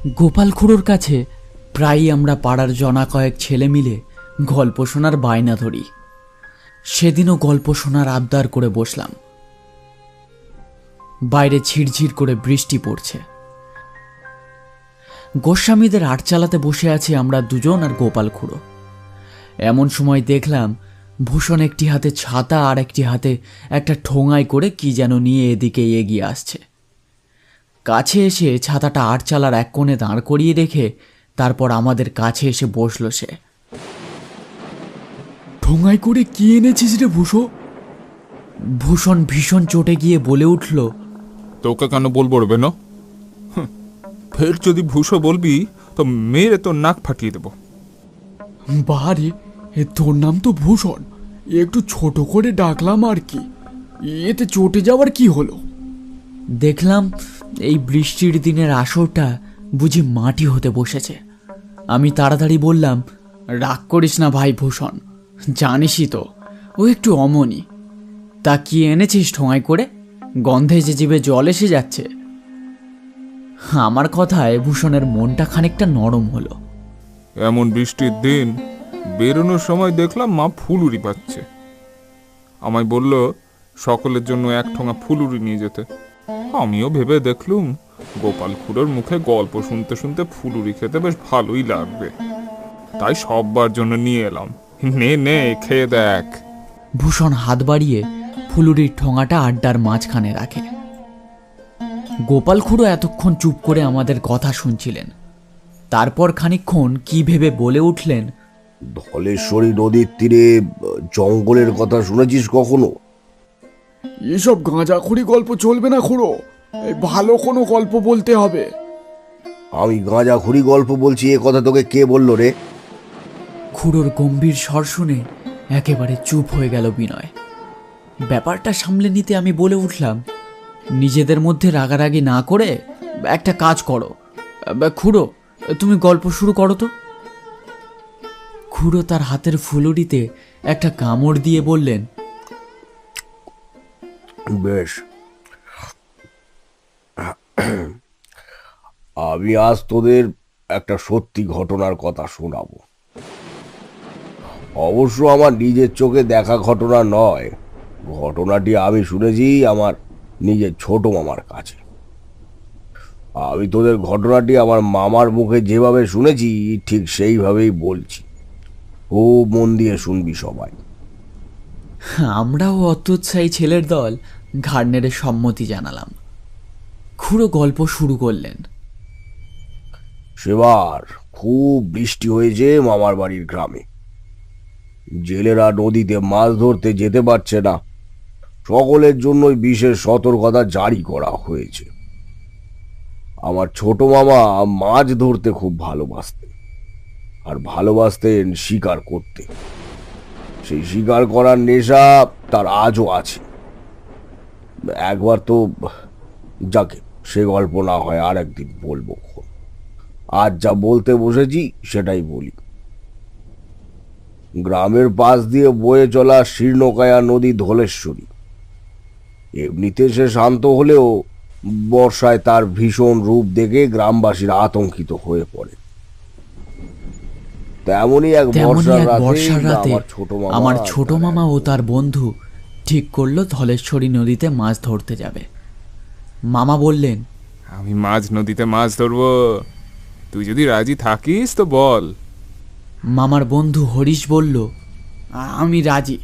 গোপাল খুড়োর কাছে প্রায়ই আমরা পাড়ার জনা কয়েক ছেলে মিলে গল্প শোনার বায়না ধরি। সেদিনও গল্প শোনার আবদার করে বসলাম। বাইরে ঝিরঝির করে বৃষ্টি পড়ছে। গোস্বামীদের আট চালাতে বসে আছি আমরা দুজন আর গোপাল খুড়ো। এমন সময় দেখলাম ভূষণ একটি হাতে ছাতা আর একটি হাতে একটা ঠোঙায় করে কি যেন নিয়ে এদিকে এগিয়ে আসছে। কাছে এসে ছাতাটা আটচালার এক কোণে দাঁড় করিয়ে রেখে তারপর আমাদের কাছে এসে বসল সে। ঠোঙায় করে কি এনেছিস রে ভূষো? ভূষণ ভীষণ চটে গিয়ে বলে উঠল, তোকে কেন বলবো রে বেনো? ফের যদি ভূষো বলবি তো মেরে তোর নাক ফাটিয়ে দেবো। বারে, তোর নাম তো ভূষণ, একটু ছোট করে ডাকলাম আর কি, এতে চটে যাওয়ার কি হলো? দেখলাম এই বৃষ্টির দিনের আসরটা বুঝি মাটি হতে বসেছে। আমি তাড়াতাড়ি বললাম, রাগ করিস না ভাই ভূষণ, জানিসই তো ও একটু অমনি। তা কি এনেছিস ঠোঙায় করে? গন্ধে যে জিভে জল এসে যাচ্ছে। আমার কথায় ভূষণের মনটা খানিকটা নরম হলো। এমন বৃষ্টির দিন বেরোনোর সময় দেখলাম মা ফুলুরি পাচ্ছে। আমায় বলল সকলের জন্য এক ঠোঙা ফুলুরি নিয়ে যেতে। আমিও ভেবে দেখলুম গোপাল খুড়োর মুখে গল্প শুনতে শুনতে ফুলুরি খেতে বেশ ভালোই লাগবে, তাই সববার জন্য নিয়ে এলাম। নে নে, খেয়ে দেখ। ভূষণ হাত বাড়িয়ে ফুলুরির ঠোঙাটা আড্ডার মাঝখানে রাখে। গোপাল খুড়ো এতক্ষণ চুপ করে আমাদের কথা শুনছিলেন। তারপর খানিকক্ষণ কি ভেবে বলে উঠলেন, ধলেশ্বরী নদীর তীরে জঙ্গলের কথা শুনেছিস কখনো? এসব গাঁজাখড়ি গল্প চলবে না খুড়ো, ভালো কোনো গল্প বলতে হবে। আমি গাঁজাখুরি গল্প বলছি, এ কথা তোকে কে বললো রে? খুড়োর গম্ভীর স্বর শুনে একেবারে চুপ হয়ে গেল বিনয়। ব্যাপারটা সামলে নিতে আমি বলে উঠলাম, নিজেদের মধ্যে রাগারাগি না করে একটা কাজ করো। খুড়ো, তুমি গল্প শুরু করো তো। খুড়ো তার হাতের ফুলুরিতে একটা কামড় দিয়ে বললেন, বেশ, আমি আজ তোদের একটা সত্যি ঘটনার কথা শোনাবো। অবশ্য আমার নিজের চোখে দেখা ঘটনা নয়, ঘটনাটি আমি শুনেছি আমার নিজের ছোট মামার কাছে। আমি তোদের ঘটনাটি আমার মামার মুখে যেভাবে শুনেছি ঠিক সেইভাবেই বলছি, খুব মন দিয়ে শুনবি সবাই। আমরাও অত্যুৎসাহী ছেলের দল ঘাড় নেড়ে সম্মতি জানালাম। খুড়ো গল্প শুরু করলেন। সেবার খুব বৃষ্টি হয়েছে মামার বাড়ির গ্রামে। জেলেরা নদীতে মাছ ধরতে যেতে পারছে না, সকলের জন্যই বিশেষ সতর্কতা জারি করা হয়েছে। আমার ছোট মামা মাছ ধরতে খুব ভালোবাসতেন, আর ভালোবাসতেন শিকার করতে। সেই শিকার করার নেশা তার আজও আছে। একবার তো, যাকে সে গল্প না হয় আর একদিন বলবো। আজ যা বলতে বসেছি সেটাই বলি। গ্রামের পাশ দিয়ে বয়ে চলা শীর্ণকায়া নদী ধলেশ্বরী। এমনিতে সে শান্ত হলেও বর্ষায় তার ভীষণ রূপ দেখে গ্রামবাসীরা আতঙ্কিত হয়ে পড়ে। তেমনই এক বর্ষার রাতে আমার ছোট মামা ও তার বন্ধু ঠিক করলো ধলেশ্বরী নদীতে মাছ ধরতে যাবে। মামা বললেন, আমি মাঝ নদীতে মাছ ধরবো, তুই যদি রাজি থাকিস তো বল। মামার বন্ধু হরিশ বলল, আমি রাজি,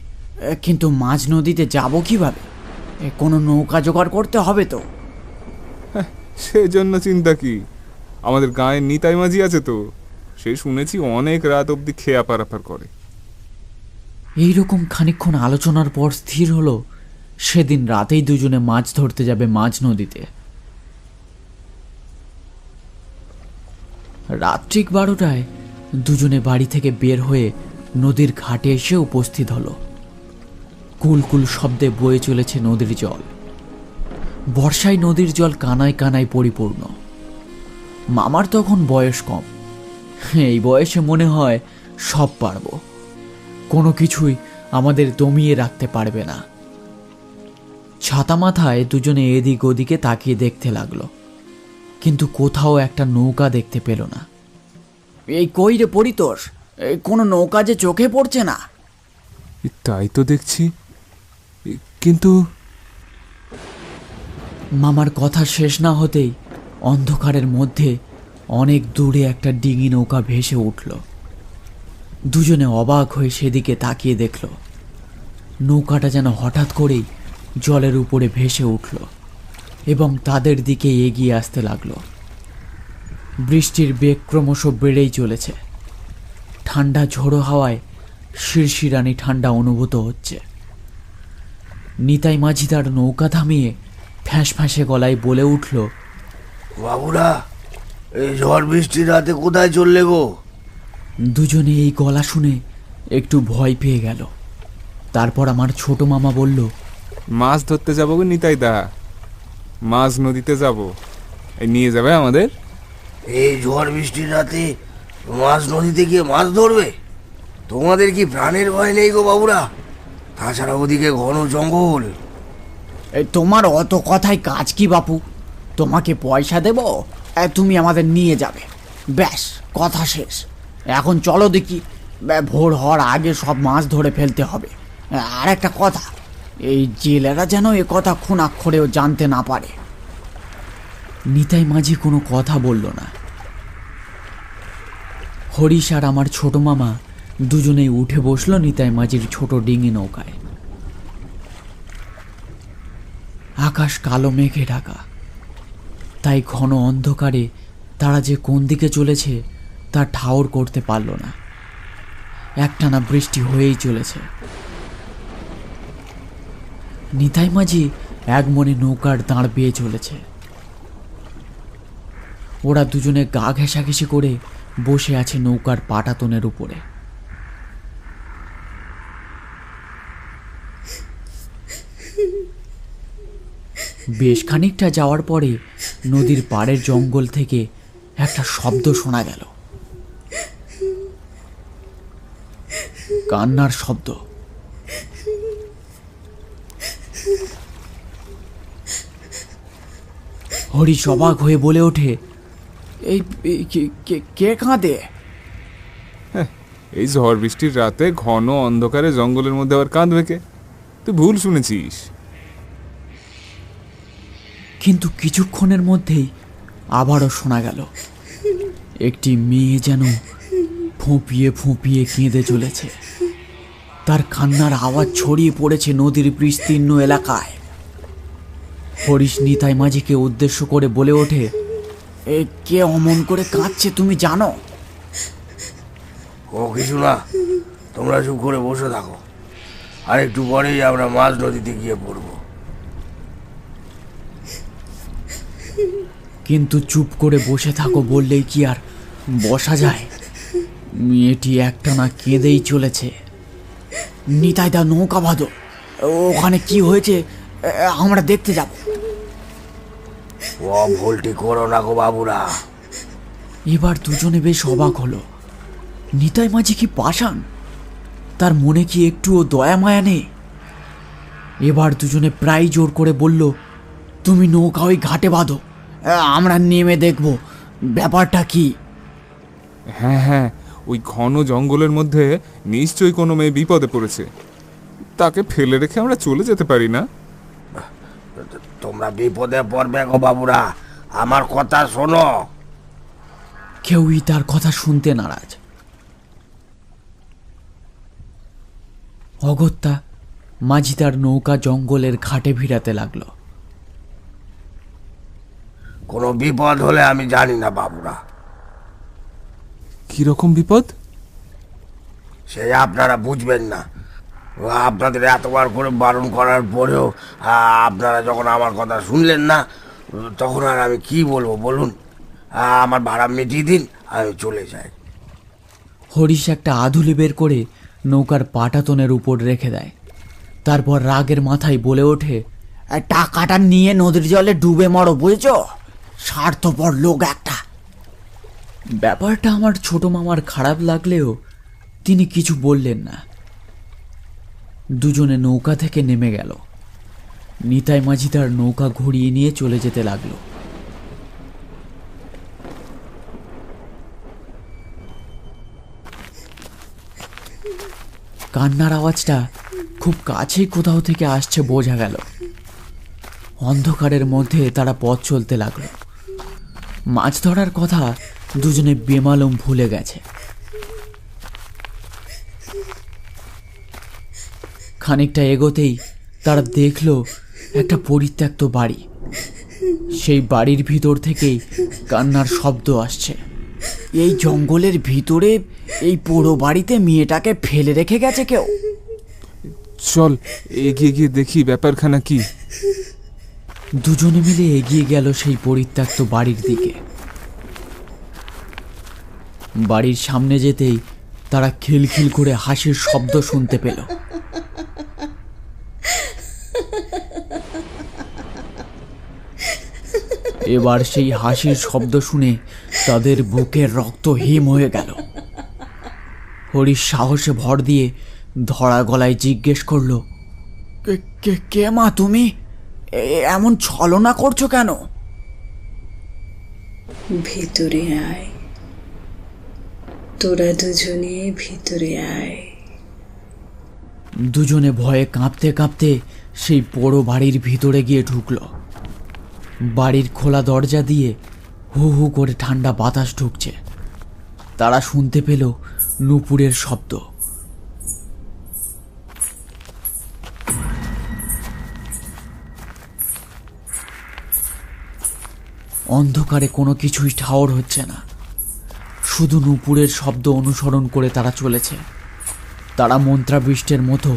কিন্তু মাঝ নদীতে যাব কিভাবে? কোনো নৌকা জোগাড় করতে হবে তো। সেজন্য চিন্তা কি, আমাদের গাঁয়ের নিতাই মাঝি আছে তো, সে শুনেছি অনেক রাত অব্দি খেয়া পারাপার করে। এইরকম খানিকক্ষণ আলোচনার পর স্থির হলো সেদিন রাতেই দুজনে মাছ ধরতে যাবে মাঝ নদীতে। রাত ঠিক 12টায় দুজনে বাড়ি থেকে বের হয়ে নদীর ঘাটে এসে উপস্থিত হলো। কুলকুল শব্দে বয়ে চলেছে নদীর জল। বর্ষায় নদীর জল কানায় কানায় পরিপূর্ণ। মামার তখন বয়স কম, এই বয়সে মনে হয় সব পারবো, কোনো কিছুই আমাদের দমিয়ে রাখতে পারবে না। ছাতা মাথায় দুজনে এদিক ওদিকে তাকিয়ে দেখতে লাগলো। কিন্তু কোথাও একটা নৌকা দেখতে পেল না। এই কই রে পরিতোষ, এই কোনো নৌকা যে চোখে পড়ছে না। তাই তো দেখছি, কিন্তু মামার কথা শেষ না হতেই অন্ধকারের মধ্যে অনেক দূরে একটা ডিঙি নৌকা ভেসে উঠল। দুজনে অবাক হয়ে সেদিকে তাকিয়ে দেখল নৌকাটা যেন হঠাৎ করেই জলের উপরে ভেসে উঠল এবং তাদের দিকে এগিয়ে আসতে লাগলো। বৃষ্টির বেগ ক্রমশ বেড়েই চলেছে। ঠান্ডা ঝোড়ো হাওয়ায় শিরশিরানি ঠান্ডা অনুভূত হচ্ছে। নিতাই মাঝি তার নৌকা থামিয়ে ফ্যাঁস ফ্যাঁসে গলায় বলে উঠল, বাবুরা, এই ঝড় বৃষ্টির রাতে কোথায় চললে গো? দুজনে এই গলা শুনে একটু ভয় পেয়ে গেল। তারপর আমার ছোট মামা বলল, মাছ ধরতে যাবো গো নিতাই দা, মাছ নদীতে যাব, নিয়ে যাবে আমাদের? এই ঝড় বৃষ্টির রাতে মাছ নদীতে গিয়ে মাছ ধরবে? তোমাদের কি প্রাণের ভয় নেই গো বাবুরা? তাছাড়া ওদিকে ঘন জঙ্গল। এই তোমার অত কথায় কাজ কি বাপু? তোমাকে পয়সা দেব, তুমি আমাদের নিয়ে যাবে, ব্যাস কথা শেষ। এখন চলো দেখি, ভোর হওয়ার আগে সব মাছ ধরে ফেলতে হবে। আর একটা কথা, এই জেলেরা যেন এ কথা খুনাক্ষরেও জানতে না পারে। নিতাই মাঝি কোনো কথা বলল না। হরিশ আর আমার ছোট মামা দুজনেই উঠে বসলো নিতাই মাঝির ছোট ডিঙি নৌকায়। আকাশ কালো মেঘে ঢাকা, তাই ঘন অন্ধকারে তারা যে কোন দিকে চলেছে তা ঠাউর করতে পারল না। একটানা বৃষ্টি হয়েই চলেছে। নিতাই মাঝি এক মনে নৌকার দাঁড় বেয়ে চলেছে। ওরা দুজনে গা ঘেঁষাঘেঁষি করে বসে আছে নৌকার পাটাতনের উপরে। বেশ খানিকটা যাওয়ার পরে নদীর পাড়ের জঙ্গল থেকে একটা শব্দ শোনা গেল, কান্নার শব্দ। হরিশ অবাক হয়ে বলে ওঠে, এই কে কাঁদে? এই ঝড় বৃষ্টির রাতে ঘন অন্ধকারে জঙ্গলের মধ্যে আবার কাঁদবে কে? তুই ভুল শুনেছিস। কিন্তু কিছুক্ষণের মধ্যেই আবারও শোনা গেল একটি মেয়ে যেন ফুঁপিয়ে ফুঁপিয়ে কেঁদে চলেছে। তার কান্নার আওয়াজ ছড়িয়ে পড়েছে নদীর বিস্তীর্ণ এলাকায়। হরিশ নিতাই মাঝিকে উদ্দেশ্য করে বলে ওঠে, কে অমন করে কাঁদছে তুমি জানো? ও কিছু না, তোমরা চুপ করে বসে থাকো, আর একটু পরেই আমরা মাছ নদীতে গিয়ে পড়বো। কিন্তু চুপ করে বসে থাকো বললেই কি আর বসা যায়? মেয়েটি একটানা কেঁদেই চলেছে। নিতাইদা নৌকা বাঁধো, ওখানে কি হয়েছে আমরা দেখতে যাব। ও ভুলটি করো না গো বাবুরা। এবার দুজনে বেশ অবাক হলো। নিতাই মাঝি কি পাষাণ? তার মনে কি একটুও দয়া মায়া নেই? এবার দুজনে প্রায় জোর করে বলল, তুমি নৌকা ওই ঘাটে বাঁধো, আমরা নেমে দেখব ব্যাপারটা কি। হ্যাঁ হ্যাঁ, ওই ঘন জঙ্গলের মধ্যে নিশ্চয়ই কোনো মেয়ে বিপদে পড়েছে, তাকে ফেলে রেখে আমরা চলে যেতে পারি না। তোমরা বিপদে পড়বে গো বাবুরা, আমার কথা শোনো। কেউই তার কথা শুনতে নারাজ। অগত্যা মাঝি তার নৌকা জঙ্গলের ঘাটে ভিড়াতে লাগলো। কোনো বিপদ হলে আমি জানি না বাবুরা। কিরকম বিপদ? সে আপনারা বুঝবেন না। আপনাদের এতবার করে বারণ করার পরেও আপনারা যখন আমার কথা শুনলেন না, তখন আর আমি কি বলবো বলুন? আমার ভাড়া মিটিয়ে দিন, আমি চলে যাই। হরিশ একটা আধুলি বের করে নৌকার পাটাতনের উপর রেখে দেয়। তারপর রাগের মাথায় বলে ওঠে, টাকাটা নিয়ে নদীর জলে ডুবে মরো, বুঝেছো? স্বার্থপর লোক একটা। ব্যাপারটা আমার ছোট মামার খারাপ লাগলেও তিনি কিছু বললেন না। দুজনে নৌকা থেকে নেমে গেল। নিতাই মাঝি তার নৌকা ঘুরিয়ে নিয়ে চলে যেতে লাগলো। কান্নার আওয়াজটা খুব কাছেই কোথাও থেকে আসছে বোঝা গেল। অন্ধকারের মধ্যে তারা পথ চলতে লাগলো। মাছ ধরার কথা দুজনে বেমালুম ভুলে গেছে। খানিকটা এগোতেই তারা দেখলো একটা পরিত্যক্ত বাড়ি। সেই বাড়ির ভিতর থেকেই কান্নার শব্দ আসছে। এই জঙ্গলের ভিতরে এই পোড়ো বাড়িতে মেয়েটাকে ফেলে রেখে গেছে কেউ। চল এগিয়ে গিয়ে দেখি ব্যাপারখানা কি। দুজনে মিলে এগিয়ে গেল সেই পরিত্যক্ত বাড়ির দিকে। বাড়ির সামনে যেতেই তারা খিলখিল করে হাসির শব্দ শুনতে পেল। এবার সেই হাসির শব্দ শুনে তাদের বুকের রক্ত হিম হয়ে গেল। হরিশ সাহসে ভর দিয়ে ধরা গলায় জিজ্ঞেস করলো, কে মা তুমি? এমন ছলনা করছো কেন? ভিতরে আয়, তোরা দুজনে ভিতরে আয়। দুজনে ভয়ে কাঁপতে কাঁপতে সেই পোড়ো বাড়ির ভিতরে গিয়ে ঢুকলো। বাড়ির খোলা দরজা দিয়ে হু হু করে ঠান্ডা বাতাস ঢুকছে। তারা শুনতে পেল নূপুরের শব্দ। অন্ধকারে কোনো কিছুই ঠাওর হচ্ছে না, শুধু নূপুরের শব্দ অনুসরণ করে তারা চলেছে। তারা মন্ত্রাবিষ্টের মতো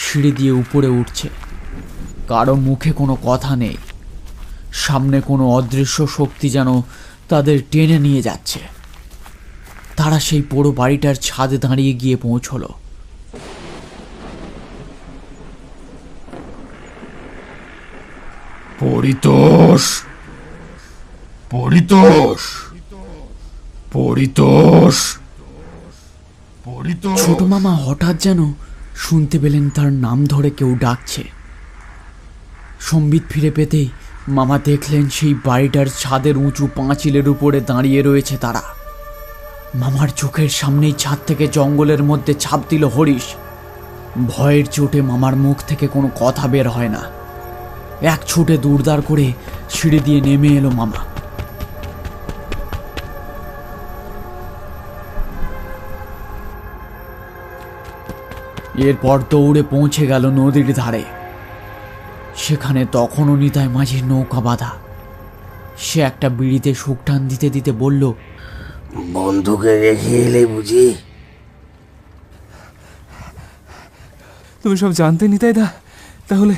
সিঁড়ি দিয়ে উপরে উঠছে। কারো মুখে কোনো কথা নেই। সামনে কোনো অদৃশ্য শক্তি যেন তাদের টেনে নিয়ে যাচ্ছে। তারা সেই পোড়ো বাড়িটার ছাদে দাঁড়িয়ে গিয়ে পৌঁছলো। পরিতোষ, পরিতোষ, পরিতোষ, পরিতোষ। ছোট মামা হঠাৎ যেন শুনতে পেলেন তার নাম ধরে কেউ ডাকছে। সম্বিত ফিরে পেতেই মামা দেখলেন সেই বাড়িটার ছাদের উঁচু পাঁচিলের উপরে দাঁড়িয়ে রয়েছে তারা। মামার চোখের সামনেই ছাদ থেকে জঙ্গলের মধ্যে ছাপ দিল হরিশ। ভয়ের চোটে মামার মুখ থেকে কোনো কথা বের হয় না। এক ছুটে দূরদার করে সিঁড়ি দিয়ে নেমে এলো মামা। এরপর দৌড়ে পৌঁছে গেল নদীর ধারে। সেখানে তখনও নিতাই মাঝির নৌকা বাঁধা। সে একটা বিড়িতে শুক টান দিতে দিতে বলল, বন্ধুকে রেখে এলে বুঝি? তুমি সব জানতে নিতাই দা, তাহলে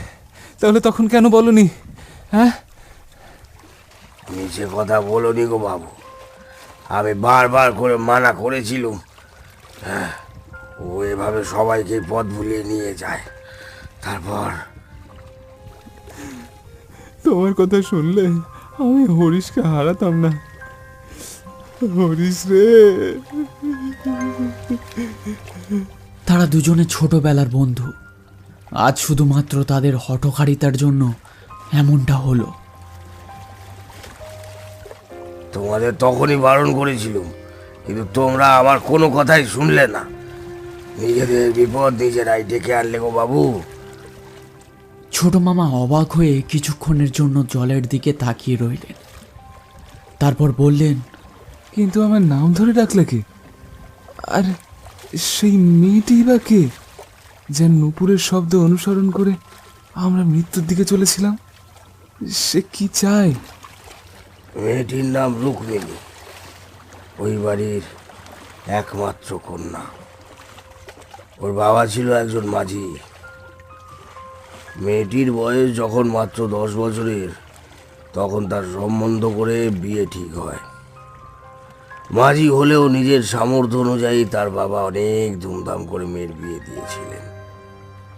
তাহলে তখন কেন বলনি? হ্যাঁ, নিচে কথা বলনি গো বাবু। আমি বারবার করে মানা করেছিলুম। ও এভাবে সবাইকে পথ ভুলিয়ে নিয়ে যায়। তারপর তোমার কথা শুনলে আমি হরিশকে হারাতাম না। হরিশ রে। তারা দুজনে ছোটবেলার বন্ধু। আজ শুধুমাত্র তাদের হঠকারিতার জন্য এমনটা হলো। তোমাদের তখনই বারণ করেছিলুম, কিন্তু তোমরা আমার কোনো কথাই শুনলে না। নিজেদের বিপদ নিজেরাই ডেকে আনলে গো বাবু। ছোট মামা অবাক হয়ে কিছুক্ষণের জন্য জলের দিকে তাকিয়ে রইলেন। তারপর বললেন, কিন্তু আমার নাম ধরে ডাকলে কে? আর সেই মেয়েটি বা কে, যে নূপুরের শব্দ অনুসরণ করে আমরা মৃত্যুর দিকে চলেছিলাম? সে কি চায়? মেয়েটির নাম রুক্মিণী, ওই বাড়ির একমাত্র কন্যা। ওর বাবা ছিল একজন মাঝি। মেয়েটির বয়স যখন মাত্র 10 বছরের, তখন তার সম্বন্ধ করে বিয়ে ঠিক হয়। মাঝি হলেও নিজের সামর্থ্য অনুযায়ী তার বাবা অনেক ধুমধাম করে মেয়ের বিয়ে দিয়েছিলেন।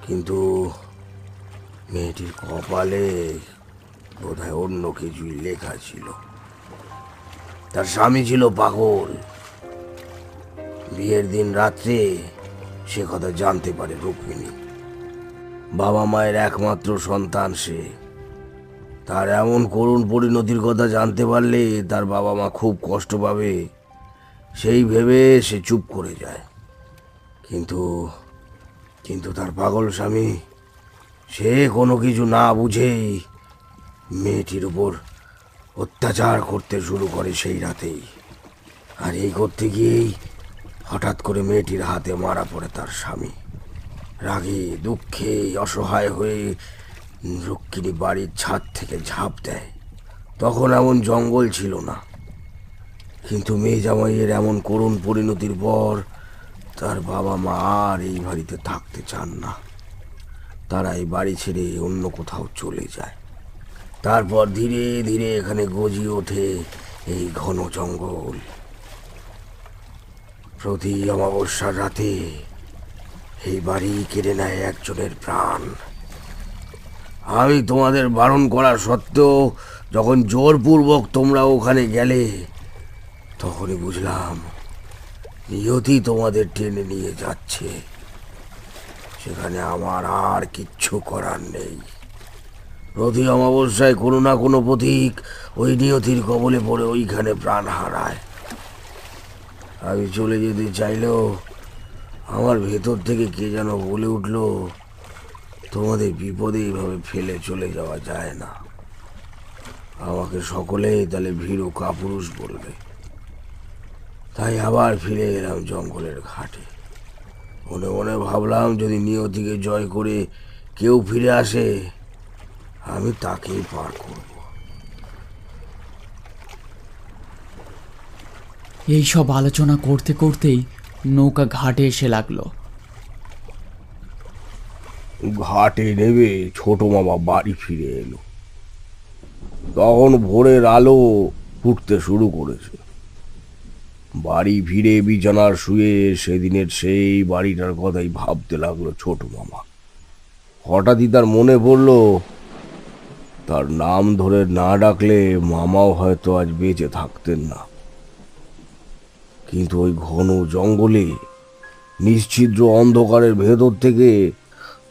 কিন্তু মেয়েটির কপালে বোধহয় অন্য কিছুই লেখা ছিল। তার স্বামী ছিল পাগল। বিয়ের দিন রাত্রে সে কথা জানতে পারে রুক্মিণী। বাবা মায়ের একমাত্র সন্তান সে। তার এমন করুণ পরিণতির কথা জানতে পারলে তার বাবা মা খুব কষ্ট পাবে, সেই ভেবে সে চুপ করে যায়। কিন্তু কিন্তু তার পাগল স্বামী সে কোনো কিছু না বুঝেই মেয়েটির উপর অত্যাচার করতে শুরু করে সেই রাতেই। আর এই করতে গিয়েই হঠাৎ করে মেয়েটির হাতে মারা পড়ে তার স্বামী। রাগে দুঃখে অসহায় হয়ে রুক্মিণী বাড়ির ছাদ থেকে ঝাঁপ দেয়। তখন এমন জঙ্গল ছিল না, কিন্তু মেয়ে জামাইয়ের এমন করুণ পরিণতির পর তার বাবা মা আর এই বাড়িতে থাকতে চান না। তারা এই বাড়ি ছেড়ে অন্য কোথাও চলে যায়। তারপর ধীরে ধীরে এখানে গজিয়ে ওঠে এই ঘন জঙ্গল। প্রতি অমাবস্যার রাতে এই বাড়ি কেড়ে নেয় একজনের প্রাণ। আমি তোমাদের বারণ করা সত্ত্বেও যখন জোরপূর্বক তোমরা ওখানে গেলে, তখনই বুঝলাম নিয়তি তোমাদের টেনে নিয়ে যাচ্ছে। সেখানে আমার আর কিচ্ছু করার নেই। প্রতি অমাবস্যায় কোনো না কোনো পথিক ওই নিয়তির কবলে পড়ে ওইখানে প্রাণ হারায়। আমি চলে যেতে চাইলেও আমার ভেতর থেকে কে যেন বলে উঠল, তোমাদের বিপদে এইভাবে ফেলে চলে যাওয়া যায় না। আমাকে সকলেই তাহলে ভীরু কাপুরুষ বলবে। তাই আবার ফিরে এলাম জঙ্গলের ঘাটে। মনে মনে ভাবলাম, যদি নিয়তিকে জয় করে কেউ ফিরে আসে, আমি তাকেই পার করব। এইসব আলোচনা করতে করতেই নৌকা ঘাটে এসে লাগলো। ঘাটে নেমে ছোট মামা বাড়ি ফিরে এলো। তখন ভোরের আলো ফুটতে শুরু করেছে। বাড়ি ফিরে বিছানার শুয়ে সেদিনের সেই বাড়িটার কথাই ভাবতে লাগলো ছোট মামা। হঠাৎই তার মনে পড়ল, তার নাম ধরে না ডাকলে মামাও হয়তো আজ বেঁচে থাকতেন না। কিন্তু ওই ঘন জঙ্গলে নিশ্ছিদ্র অন্ধকারের ভেতর থেকে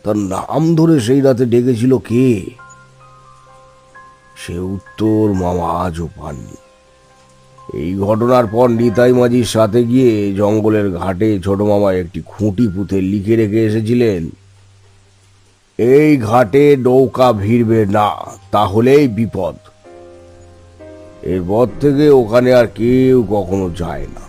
তার নাম ধরে সেই রাতে ডেকেছিল কে? সে উত্তর মামা আজও পাননি। এই ঘটনার পর নিতাই মাঝির সাথে গিয়ে জঙ্গলের ঘাটে ছোট মামা একটি খুঁটি পুঁতে লিখে রেখে এসেছিলেন, এই ঘাটে নৌকা ভিড়বে না, তাহলেই বিপদ। এরপর থেকে ওখানে আর কেউ কখনো যায় না।